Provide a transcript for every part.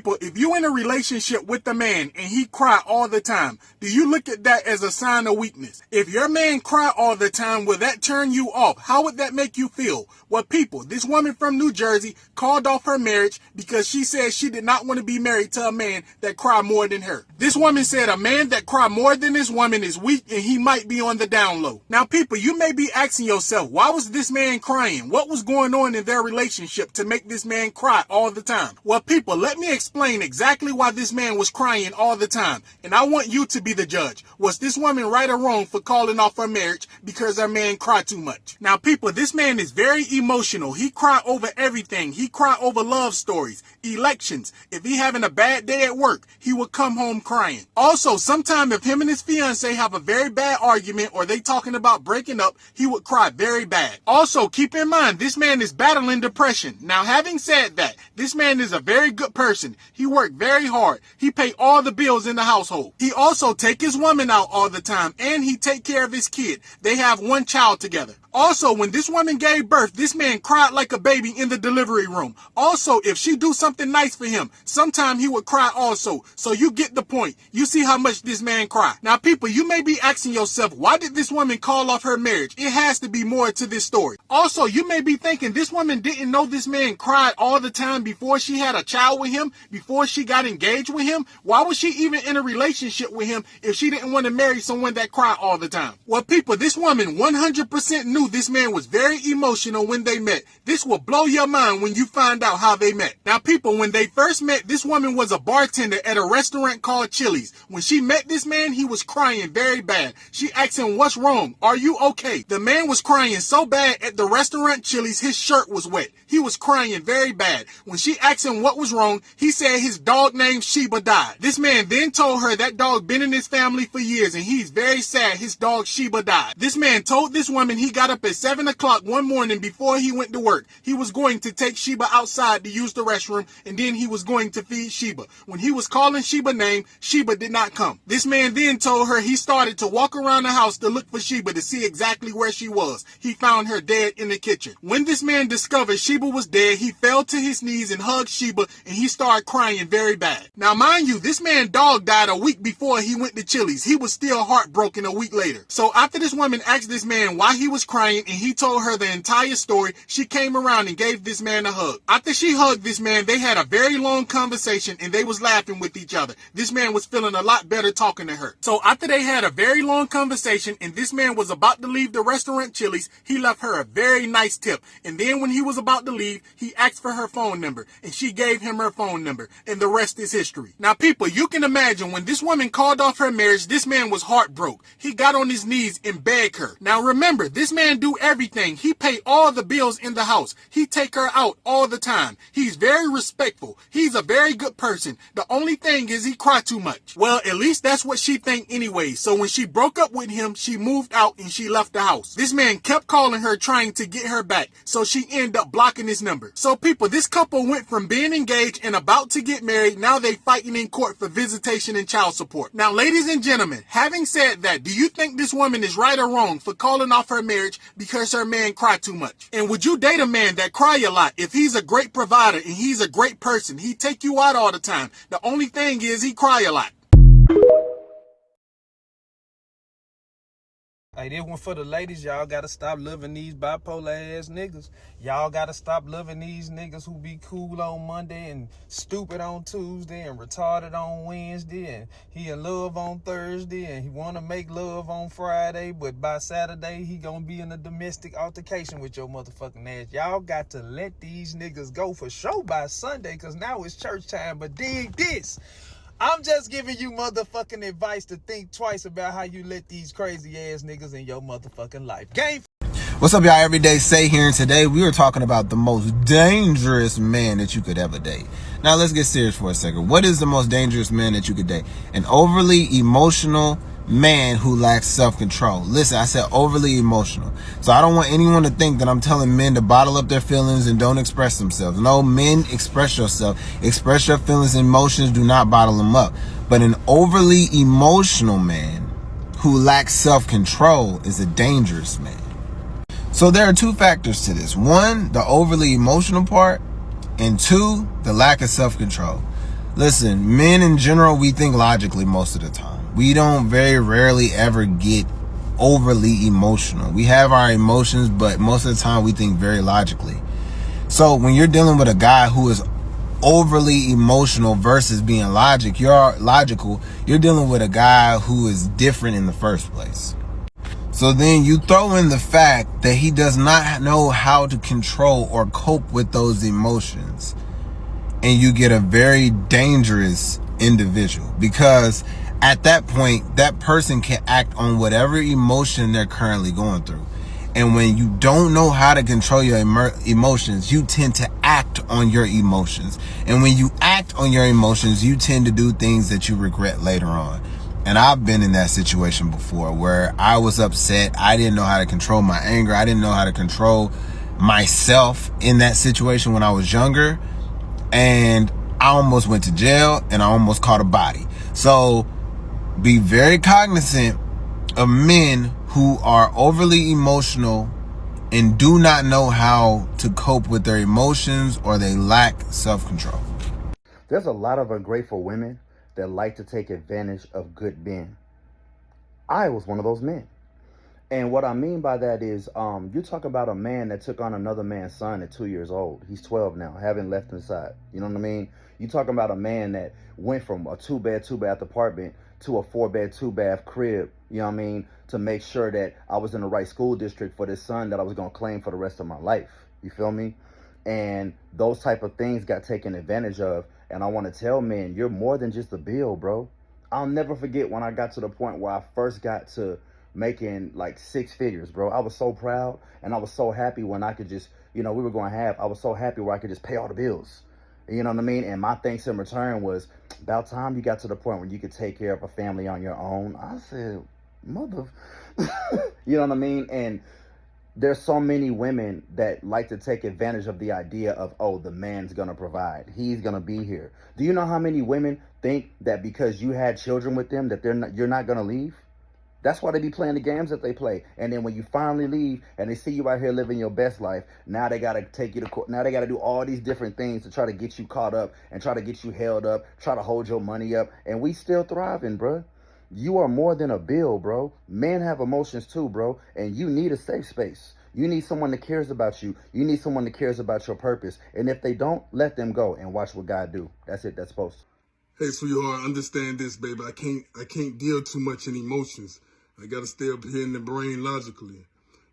people, if you in a relationship with a man and he cry all the time, do you look at that as a sign of weakness? If your man cry all the time, will that turn you off? How would that make you feel? Well, people, this woman from New Jersey called off her marriage because she said she did not want to be married to a man that cry more than her. This woman said a man that cry more than this woman is weak and he might be on the down low. Now, people, you may be asking yourself, why was this man crying? What was going on in their relationship to make this man cry all the time? Well, people, let me explain exactly why this man was crying all the time. And I want you to be the judge. Was this woman right or wrong for calling off her marriage because her man cried too much? Now, people, this man is very emotional. He cry over everything. He cry over love stories, elections. If he having a bad day at work, he would come home crying. Also, sometime if him and his fiance have a very bad argument or they talking about breaking up, he would cry very bad. Also, keep in mind, this man is battling depression. Now, having said that, this man is a very good person. He worked very hard. He pay all the bills in the household. He also take his woman out all the time and he take care of his kid. They have one child together. Also, when this woman gave birth, this man cried like a baby in the delivery room. Also, if she do something nice for him, sometime he would cry also. So you get the point. You see how much this man cry. Now, people, you may be asking yourself, why did this woman call off her marriage? It has to be more to this story. Also, you may be thinking this woman didn't know this man cried all the time before she had a child with him, before she got engaged with him. Why was she even in a relationship with him if she didn't want to marry someone that cried all the time? Well, people, this woman 100% knew this man was very emotional when they met. This will blow your mind when you find out how they met. Now, people, when they first met, this woman was a bartender at a restaurant called Chili's. When she met this man, he was crying very bad. She asked him, "What's wrong? Are you okay?" The man was crying so bad at the restaurant Chili's, his shirt was wet. He was crying very bad. When she asked him what was wrong, he said his dog named Sheba died. This man then told her that dog been in his family for years and he's very sad his dog Sheba died. This man told this woman he got up at 7 o'clock one morning before he went to work. He was going to take Sheba outside to use the restroom and then he was going to feed Sheba. When he was calling Sheba's name, Sheba did not come. This man then told her he started to walk around the house to look for Sheba to see exactly where she was. He found her dead in the kitchen. When this man discovered Sheba was dead, he fell to his knees and hugged Sheba and he started crying very bad. Now, mind you, this man's dog died a week before he went to Chili's. He was still heartbroken a week later. So after this woman asked this man why he was crying and he told her the entire story, she came around and gave this man a hug. After she hugged this man, they had a very long conversation and they was laughing with each other. This man was feeling a lot better talking to her. So after they had a very long conversation and this man was about to leave the restaurant Chili's, he left her a very nice tip. And then when he was about to leave, he asked for her phone number and she gave him her phone number and the rest is history. Now, people, you can imagine when this woman called off her marriage, this man was heartbroken. He got on his knees and begged her. Now, remember, this man do everything. He pay all the bills in the house. He take her out all the time. He's very respectful. He's a very good person. The only thing is he cry too much. Well, at least that's what she think anyway. So when she broke up with him, she moved out and she left the house. This man kept calling her trying to get her back. So she ended up blocking his number. So people, this couple went from being engaged and about to get married. Now they fighting in court for visitation and child support. Now, ladies and gentlemen, having said that, do you think this woman is right or wrong for calling off her marriage because her man cried too much? And would you date a man that cry a lot if he's a great provider and he's a great person? He take you out all the time. The only thing is he cry a lot. Hey, this one for the ladies. Y'all gotta stop loving these bipolar ass niggas. Y'all gotta stop loving these niggas who be cool on Monday and stupid on Tuesday and retarded on Wednesday and he in love on Thursday and he wanna make love on Friday, but by Saturday he gonna be in a domestic altercation with your motherfucking ass. Y'all got to let these niggas go for sure by Sunday, cause now it's church time. But dig this. I'm just giving you motherfucking advice to think twice about how you let these crazy ass niggas in your motherfucking life. Game. What's up, y'all? Everyday Say here, and today we are talking about the most dangerous man that you could ever date. Now let's get serious for a second. What is the most dangerous man that you could date? An overly emotional man who lacks self-control. Listen, I said overly emotional. So I don't want anyone to think that I'm telling men to bottle up their feelings and don't express themselves. No, men, express yourself. Express your feelings and emotions. Do not bottle them up. But an overly emotional man who lacks self-control is a dangerous man. So there are two factors to this. One, the overly emotional part, and two, the lack of self-control. Listen, men in general, we think logically most of the time. We don't very rarely ever get overly emotional. We have our emotions, but most of the time we think very logically. So when you're dealing with a guy who is overly emotional versus being logical, you're dealing with a guy who is different in the first place. So then you throw in the fact that he does not know how to control or cope with those emotions, and you get a very dangerous individual, because at that point, that person can act on whatever emotion they're currently going through. And when you don't know how to control your emotions, you tend to act on your emotions. And when you act on your emotions, you tend to do things that you regret later on. And I've been in that situation before where I was upset. I didn't know how to control my anger. I didn't know how to control myself in that situation when I was younger. And I almost went to jail and I almost caught a body. So be very cognizant of men who are overly emotional and do not know how to cope with their emotions, or they lack self-control. There's a lot of ungrateful women that like to take advantage of good men. I was one of those men. And what I mean by that is, you talk about a man that took on another man's son at 2 years old. He's 12 now, haven't left his side. You know what I mean? You talking about a man that went from a 2-bed, 2-bath apartment to a 4-bed, 2-bath crib, you know what I mean, to make sure that I was in the right school district for this son that I was going to claim for the rest of my life. You feel me? And those type of things got taken advantage of. And I want to tell men, you're more than just a bill, bro. I'll never forget when I got to the point where I first got to making like 6 figures, bro. I was so proud and I was so happy when I could just, we were going to have, I was so happy where I could just pay all the bills. You know what I mean? And my thanks in return was, about time you got to the point where you could take care of a family on your own. I said, mother, you know what I mean? And there's so many women that like to take advantage of the idea of, oh, the man's going to provide. He's going to be here. Do you know how many women think that because you had children with them that you're not going to leave? That's why they be playing the games that they play. And then when you finally leave and they see you out here living your best life, now they got to take you to court. Now they got to do all these different things to try to get you caught up and try to get you held up, try to hold your money up. And we still thriving, bro. You are more than a bill, bro. Men have emotions too, bro. And you need a safe space. You need someone that cares about you. You need someone that cares about your purpose. And if they don't, let them go and watch what God do. That's it. That's supposed to. Hey, sweetheart, understand this, baby. I can't deal too much in emotions. I got to stay up here in the brain logically,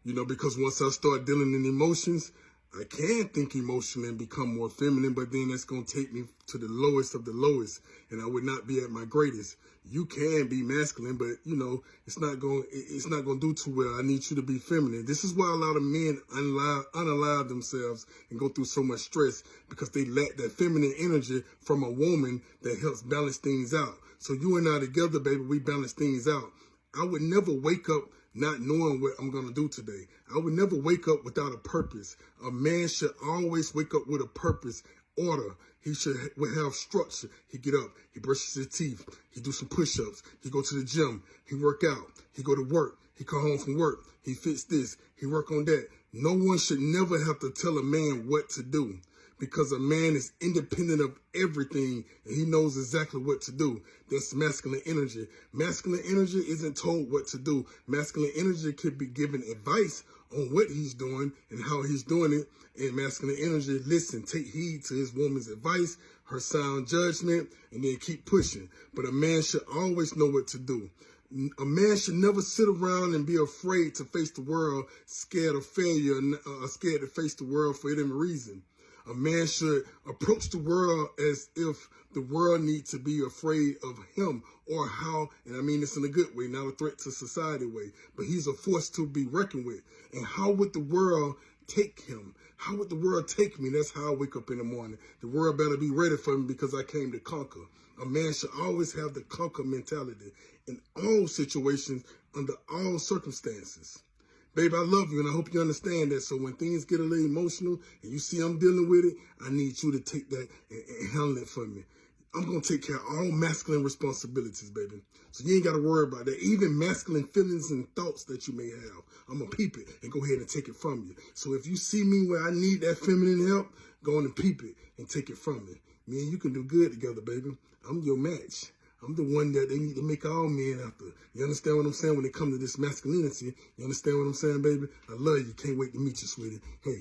because once I start dealing in emotions, I can think emotionally and become more feminine, but then that's going to take me to the lowest of the lowest, and I would not be at my greatest. You can be masculine, but, it's not going to do too well. I need you to be feminine. This is why a lot of men unalive themselves and go through so much stress, because they lack that feminine energy from a woman that helps balance things out. So you and I together, baby, we balance things out. I would never wake up not knowing what I'm going to do today. I would never wake up without a purpose. A man should always wake up with a purpose, order. He should have structure. He get up, he brushes his teeth, he do some push-ups, he go to the gym, he work out, he go to work, he come home from work, he fix this, he work on that. No one should never have to tell a man what to do, because a man is independent of everything and he knows exactly what to do. That's masculine energy. Masculine energy isn't told what to do. Masculine energy could be given advice on what he's doing and how he's doing it. And masculine energy, listen, take heed to his woman's advice, her sound judgment, and then keep pushing. But a man should always know what to do. A man should never sit around and be afraid to face the world, scared of failure, scared to face the world for any reason. A man should approach the world as if the world needs to be afraid of him, or how, and I mean this in a good way, not a threat to society way, but he's a force to be reckoned with. And how would the world take him? How would the world take me? That's how I wake up in the morning. The world better be ready for me because I came to conquer. A man should always have the conquer mentality in all situations, under all circumstances. Babe, I love you, and I hope you understand that. So when things get a little emotional and you see I'm dealing with it, I need you to take that and handle it for me. I'm going to take care of all masculine responsibilities, baby. So you ain't got to worry about that. Even masculine feelings and thoughts that you may have, I'm going to peep it and go ahead and take it from you. So if you see me where I need that feminine help, go on and peep it and take it from me. Me and you can do good together, baby. I'm your match. I'm the one that they need to make all men after. You understand what I'm saying when it comes to this masculinity? You understand what I'm saying, baby? I love you. Can't wait to meet you, sweetie. Hey.